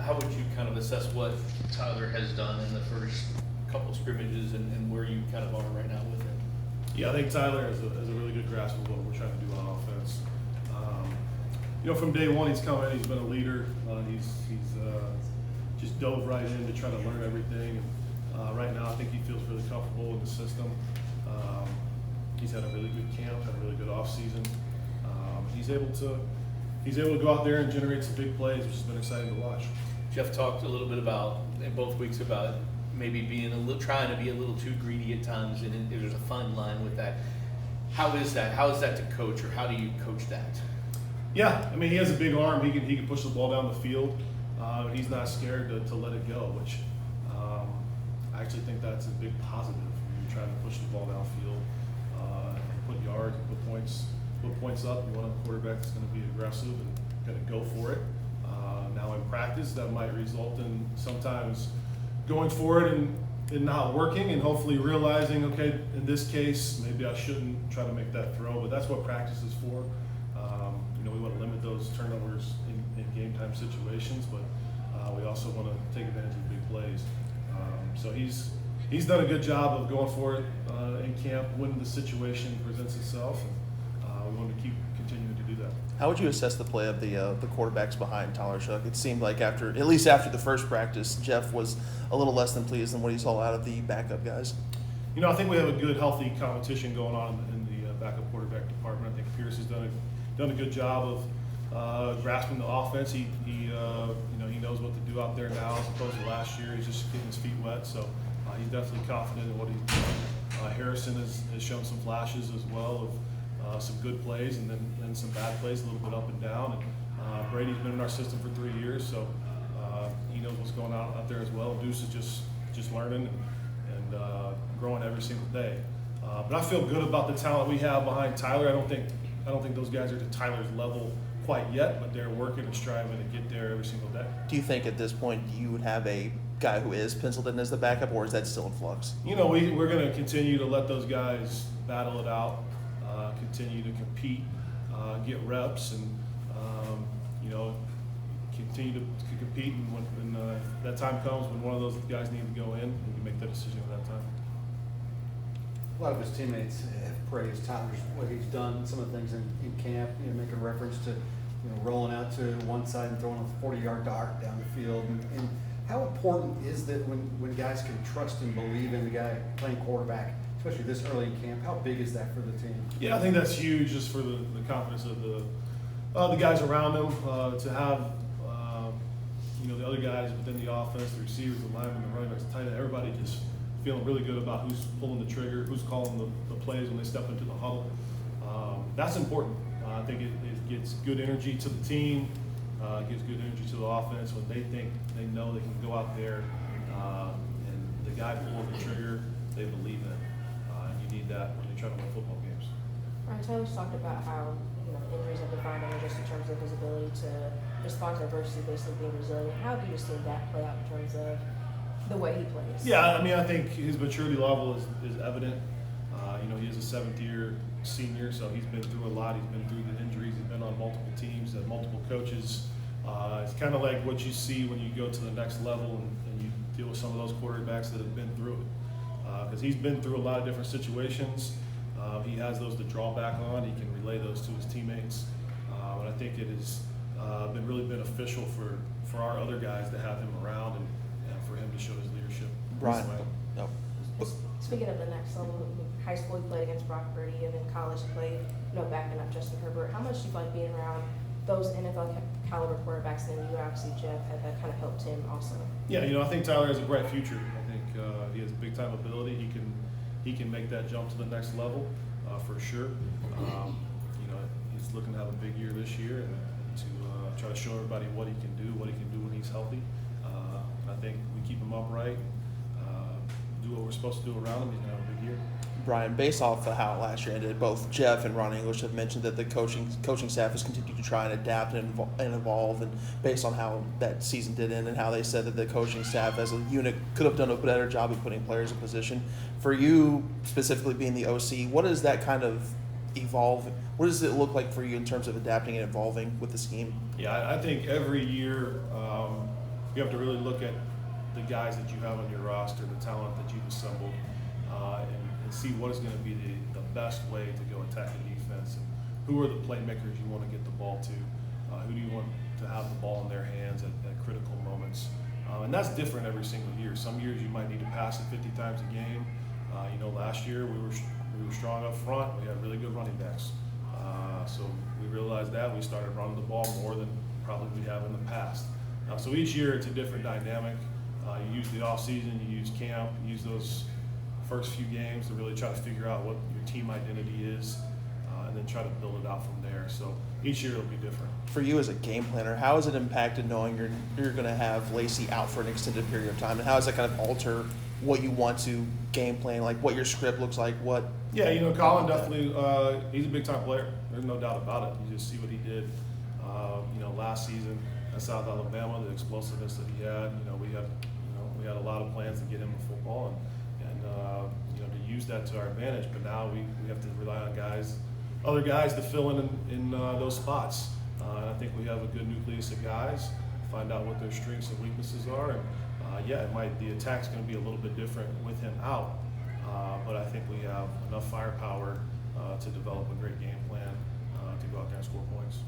how would you kind of assess what Tyler has done in the first couple scrimmages and where you kind of are right now with him? Yeah, I think Tyler has a really good grasp of what we're trying to do on offense. From day one he's come in, he's been a leader. He's just dove right in to try to learn everything. Right now I think he feels really comfortable in the system. He's had a really good camp, had a really good off season. He's able to go out there and generate some big plays, which has been exciting to watch. Jeff talked a little bit about, in both weeks, about maybe trying to be a little too greedy at times, and there's a fine line with that. How is that? How is that to coach, or how do you coach that? Yeah, I mean, he has a big arm. He can push the ball down the field. He's not scared to let it go, which I actually think that's a big positive. You're trying to push the ball downfield, and put yards, and put points up. You want a quarterback that's going to be aggressive and going to go for it. Now in practice, that might result in sometimes going for it and not working, and hopefully realizing, okay, in this case, maybe I shouldn't try to make that throw. But that's what practice is for. We want to limit those turnovers in game time situations, but we also want to take advantage of big plays. So he's done a good job of going for it in camp when the situation presents itself, and we want to keep continuing to do that. How would you assess the play of the quarterbacks behind Tyler Shough? It seemed like at least after the first practice, Jeff was a little less than pleased than what he saw out of the backup guys. I think we have a good, healthy competition going on in the backup quarterback department. I think Pierce has done a good job of grasping the offense. He knows what to do out there now as opposed to last year. He's just getting his feet wet, so he's definitely confident in what he's doing. Harrison has shown some flashes as well of some good plays and then some bad plays, a little bit up and down. And Brady's been in our system for 3 years, so he knows what's going on out there as well. Deuce is just learning and growing every single day. But I feel good about the talent we have behind Tyler. I don't think those guys are to Tyler's level quite yet, but they're working and striving to get there every single day. Do you think at this point you would have a guy who is penciled in as the backup, or is that still in flux? We're going to continue to let those guys battle it out, continue to compete, get reps, and continue to compete. And when that time comes, when one of those guys need to go in, we can make that decision at that time. A lot of his teammates have praised Tyler's what he's done, some of the things in camp, making reference to rolling out to one side and throwing a 40-yard dart down the field. And how important is that when guys can trust and believe in the guy playing quarterback, especially this early in camp? How big is that for the team? Yeah, I think that's huge just for the confidence of the guys around him, to have the other guys within the offense, the receivers, the linemen, the running backs, the tight end, everybody just feeling really good about who's pulling the trigger, who's calling the plays when they step into the huddle. That's important. I think it gets good energy to the team, gives good energy to the offense when they think they know they can go out there and the guy pulling the trigger, they believe in. And you need that when you're trying to win football games. Brian, Tyler's talked about how injuries have defined him just in terms of his ability to respond to adversity, basically being resilient. How have you just seen that play out in terms of the way he plays? Yeah, I mean, I think his maturity level is evident. He is a seventh-year senior, so he's been through a lot. He's been through the injuries. He's been on multiple teams and multiple coaches. It's kind of like what you see when you go to the next level and you deal with some of those quarterbacks that have been through it. Because he's been through a lot of different situations. He has those to draw back on. He can relay those to his teammates. And I think it has been really beneficial for our other guys to have him around and for him to show his leadership. Brian, no. Speaking of the next level, high school he played against Brock Purdy, and then college he played, backing up Justin Herbert. How much do you feel like being around those NFL caliber quarterbacks, and then you obviously, Jeff, that kind of helped him also? Yeah, I think Tyler has a bright future. I think he has big time ability. He can make that jump to the next level for sure. He's looking to have a big year this year and to try to show everybody what he can do when he's healthy. I think we keep him upright, do what we're supposed to do around him. He's gonna have a big year. Brian, based off of how last year ended, both Jeff and Ron English have mentioned that the coaching staff has continued to try and adapt and evolve, and based on how that season did end and how they said that the coaching staff as a unit could have done a better job of putting players in position. For you, specifically being the OC, what does that kind of evolve? What does it look like for you in terms of adapting and evolving with the scheme? Yeah, I think every year you have to really look at the guys that you have on your roster, the talent that you've assembled, and see what is going to be the best way to go attack the defense. And who are the playmakers you want to get the ball to? Who do you want to have the ball in their hands at critical moments? And that's different every single year. Some years you might need to pass it 50 times a game. Last year we were strong up front. We had really good running backs. So we realized that. We started running the ball more than probably we have in the past. So each year it's a different dynamic. You use the off season, you use camp, you use those first few games to really try to figure out what your team identity is, and then try to build it out from there. So each year it'll be different. For you as a game planner, how has it impacted knowing you're going to have Lacey out for an extended period of time, and how does that kind of alter what you want to game plan, like what your script looks like? What? Yeah, Colin definitely, he's a big time player. There's no doubt about it. You just see what he did, last season at South Alabama, the explosiveness that he had. We had a lot of plans to get him in football and to use that to our advantage. But now we have to rely on other guys to fill in those spots. And I think we have a good nucleus of guys. Find out what their strengths and weaknesses are, and the attack's going to be a little bit different with him out. But I think we have enough firepower to develop a great game plan to go out there and score points.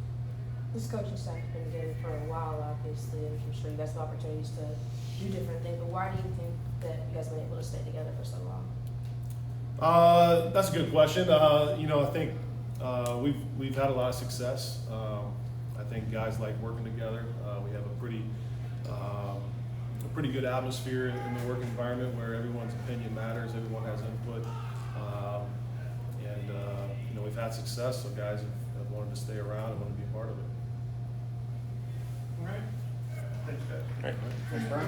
This coaching staff has been good for a while, obviously, and I'm sure you guys have opportunities to do different things, but why do you think that you guys have been able to stay together for so long? That's a good question. I think we've had a lot of success. I think guys like working together. We have a pretty good atmosphere in the work environment where everyone's opinion matters, everyone has input, and we've had success. So guys have wanted to stay around and want to be a part of it. All right. Thanks, guys. Right. Thanks, Brian.